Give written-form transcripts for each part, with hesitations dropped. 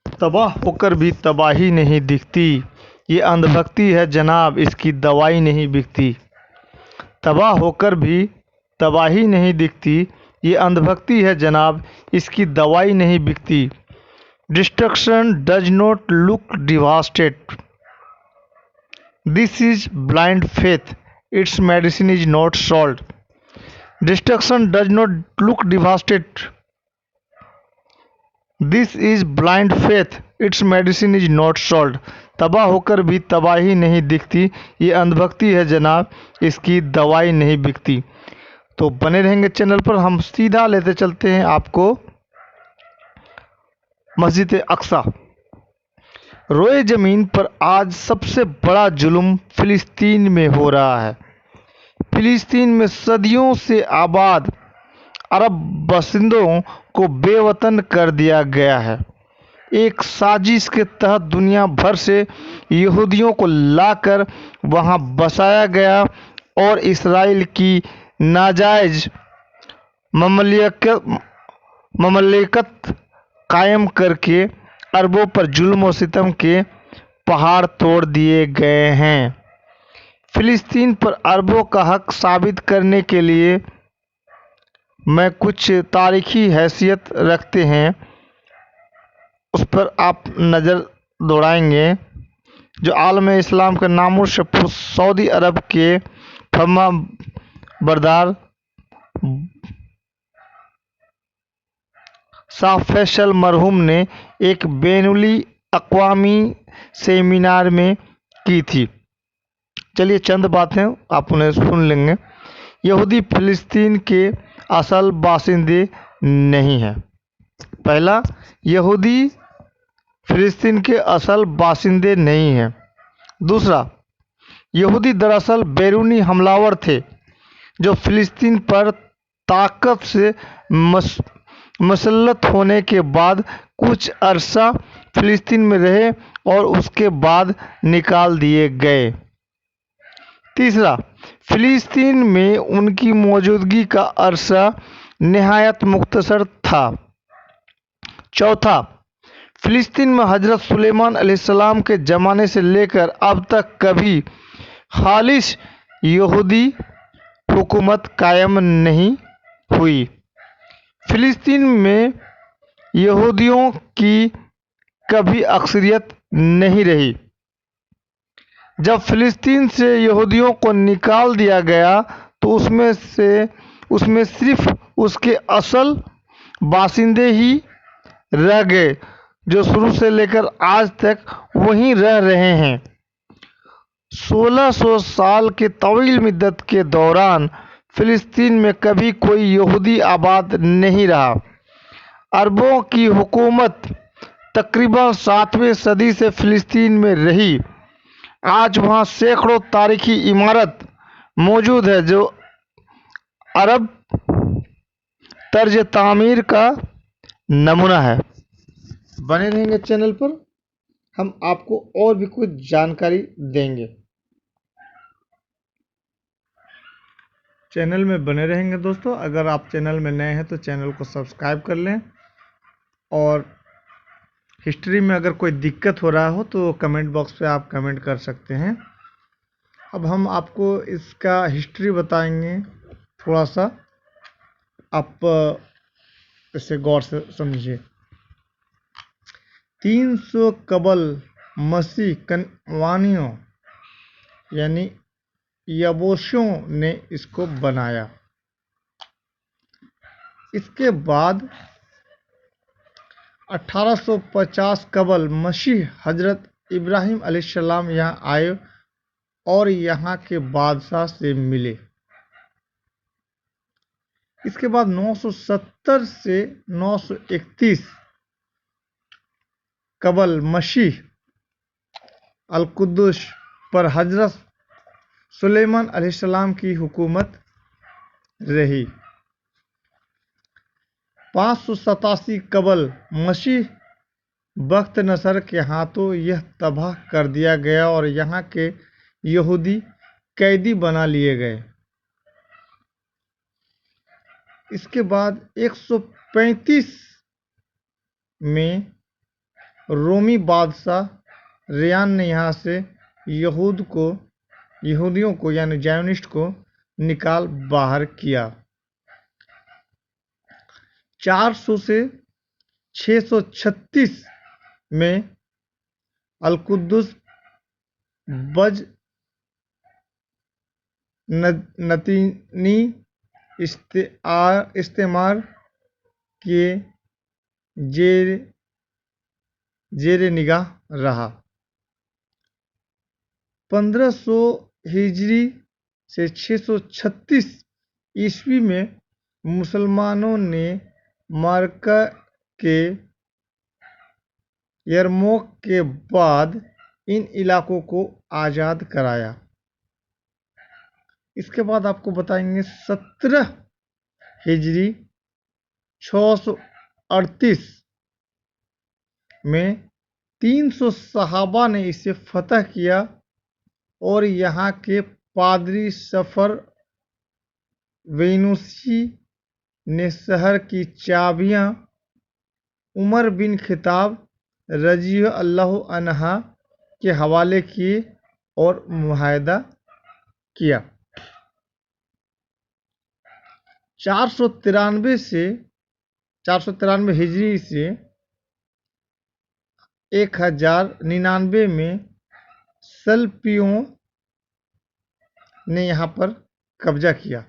तबाह होकर भी तबाही नहीं दिखती, ये अंधभक्ति है जनाब, इसकी दवाई नहीं बिकती। तबाह होकर भी तबाही नहीं दिखती, ये अंधभक्ति है जनाब, इसकी दवाई नहीं बिकती। Destruction does not look devastated, this is blind faith, it's medicine is not salt. Destruction does not look devastated, this is blind faith, it's medicine is not salt. तबाह होकर भी तबाही नहीं दिखती, ये अंधभक्ति है जनाब, इसकी दवाई नहीं बिकती। तो बने रहेंगे चैनल पर। हम सीधा लेते चलते हैं आपको मस्जिद अक्सा। रोए ज़मीन पर आज सबसे बड़ा जुल्म फिलिस्तीन में हो रहा है। फिलिस्तीन में सदियों से आबाद अरब बासिंदों को बेवतन कर दिया गया है। एक साजिश के तहत दुनिया भर से यहूदियों को लाकर वहां बसाया गया और इसराइल की नाजायज ममलिकत कायम करके अरबों पर जुल्म और सितम के पहाड़ तोड़ दिए गए हैं। फिलिस्तीन पर अरबों का हक साबित करने के लिए मैं कुछ तारीखी हैसियत रखते हैं उस पर आप नज़र दौड़ाएंगे। जो आलम इस्लाम के नामुर शफूर सऊदी अरब के फर्मा बरदार शाह फैसल मरहूम ने एक बैनुल अक़वामी सेमिनार में की थी। चलिए चंद बातें आप उन्हें सुन लेंगे। यहूदी फिलिस्तीन के असल बासिंदे नहीं हैं। पहला, यहूदी फिलिस्तीन के असल बासिंदे नहीं हैं। दूसरा, यहूदी दरअसल बैरूनी हमलावर थे जो फिलिस्तीन पर ताकत से मसल्लत होने के बाद कुछ अरसा फिलिस्तीन में रहे और उसके बाद निकाल दिए गए। तीसरा, फिलिस्तीन में उनकी मौजूदगी का अरसा निहायत मुख्तसर था। चौथा, फिलिस्तीन में हज़रत सुलेमान अलैहिस्सलाम के ज़माने से लेकर अब तक कभी खालिश यहूदी हुकूमत कायम नहीं हुई। फिलिस्तीन में यहूदियों की कभी अक्सरियत नहीं रही। जब फिलिस्तीन से यहूदियों को निकाल दिया गया तो उसमें सिर्फ उसके असल बासिंदे ही रह गए जो शुरू से लेकर आज तक वहीं रह रहे हैं। 1600 साल के तवील मुद्दत के दौरान फिलिस्तीन में कभी कोई यहूदी आबाद नहीं रहा। अरबों की हुकूमत तकरीबन 7वीं सदी से फिलिस्तीन में रही। आज वहाँ सैकड़ों तारीखी इमारत मौजूद है जो अरब तर्ज तामीर का नमूना है। बने रहेंगे चैनल पर, हम आपको और भी कुछ जानकारी देंगे। चैनल में बने रहेंगे दोस्तों। अगर आप चैनल में नए हैं तो चैनल को सब्सक्राइब कर लें और हिस्ट्री में अगर कोई दिक्कत हो रहा हो तो कमेंट बॉक्स पे आप कमेंट कर सकते हैं। अब हम आपको इसका हिस्ट्री बताएंगे थोड़ा सा, आप इसे गौर से समझिए। 300 कबल मसीह कनवानियों यानी यबूसियों ने इसको बनाया। इसके बाद 1850 कबल मसीह हजरत इब्राहिम अलैहिस्सलाम यहाँ आए और यहाँ के बादशाह से मिले। इसके बाद 970 से 931 कबल मसीह अल-कुद्दुस पर हजरत सुलेमान अलैहिस्सलाम की हुकूमत रही। 587 कबल मसीह बख्त नसर के हाथों यह तबाह कर दिया गया और यहाँ के यहूदी कैदी बना लिए गए। इसके बाद 135 में रोमी बादशाह रेयान ने यहाँ से यहूदियों को यानी जायोनिस्ट को निकाल बाहर किया। 400 से 636 में अल-कुद्दुस बज नतीनी इस्तेमार के जेरे निगाह रहा। 1500 हिजरी से 636 ईस्वी में मुसलमानों ने मार्का के यरमौक के बाद इन इलाकों को आज़ाद कराया। इसके बाद आपको बताएंगे 17 हिजरी 638 में 300 सहाबा ने इसे फतह किया और यहाँ के पादरी सफ़र वेनुसी ने शहर की चाबियाँ उमर बिन खिताब रज़ी अल्लाहु अन्हा के हवाले किए और मुआहदा किया। 493 हिजरी से 1099 में सल्पियों ने यहाँ पर कब्जा किया।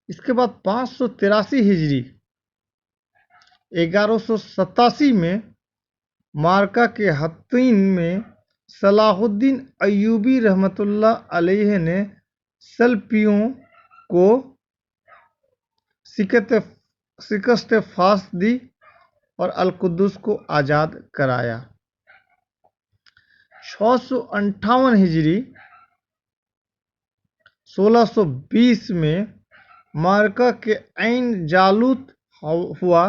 इसके बाद 583 हिजरी 1187 में मार्का के हत्तीन में सलाहुद्दीन अय्यूबी रहमतुल्लाह अलैह ने सल्पियों को शिकस्त फास दी और अल-कुद्दुस को आज़ाद कराया। 658 हिजरी 1620 में मार्का के ऐन जालूत हुआ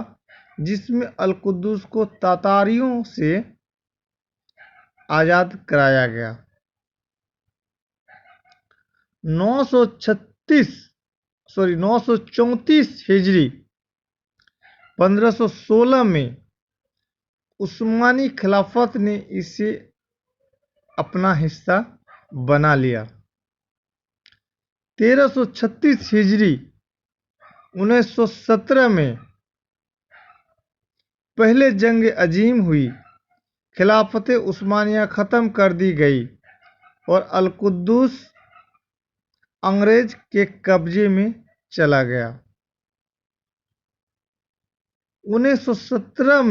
जिसमें अल-कुद्दुस को तातारियों से आज़ाद कराया गया। 934 हिजरी 1516 में उस्मानी खिलाफत ने इसे अपना हिस्सा बना लिया। 1336 हिजरी 1917 में पहले जंग अजीम हुई, खिलाफत उस्मानिया ख़त्म कर दी गई और अल-कुद्दुस अंग्रेज के कब्जे में चला गया। 1917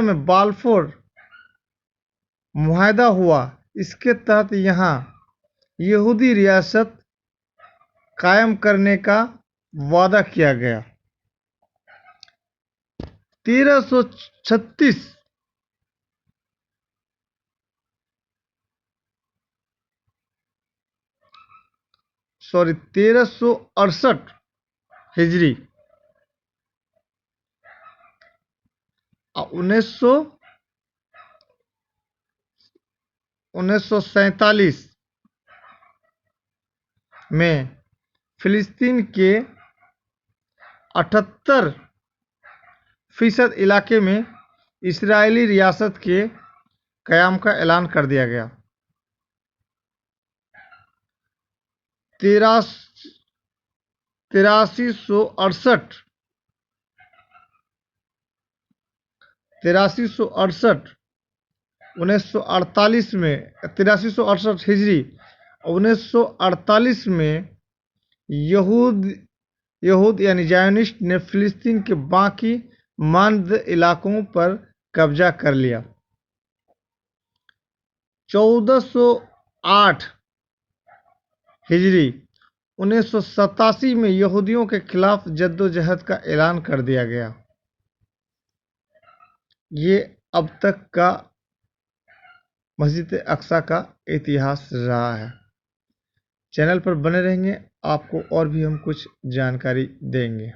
में बाल्फोर मुआहदा हुआ। इसके तहत यहाँ यहूदी रियासत कायम करने का वादा किया गया। 1368 हिजरी 1947 में फिलिस्तीन के 78% इलाके में इस्राएली रियासत के क़याम का ऐलान कर दिया गया। 1948 हिजरी 1948 में यहूद यानी जायोनिस्ट ने फिलिस्तीन के बाकी मानद इलाकों पर कब्जा कर लिया। 1408 हिजरी 1987 में यहूदियों के खिलाफ जद्दोजहद का ऐलान कर दिया गया। ये अब तक का मस्जिद अक्सा का इतिहास रहा है। चैनल पर बने रहेंगे, आपको और भी हम कुछ जानकारी देंगे।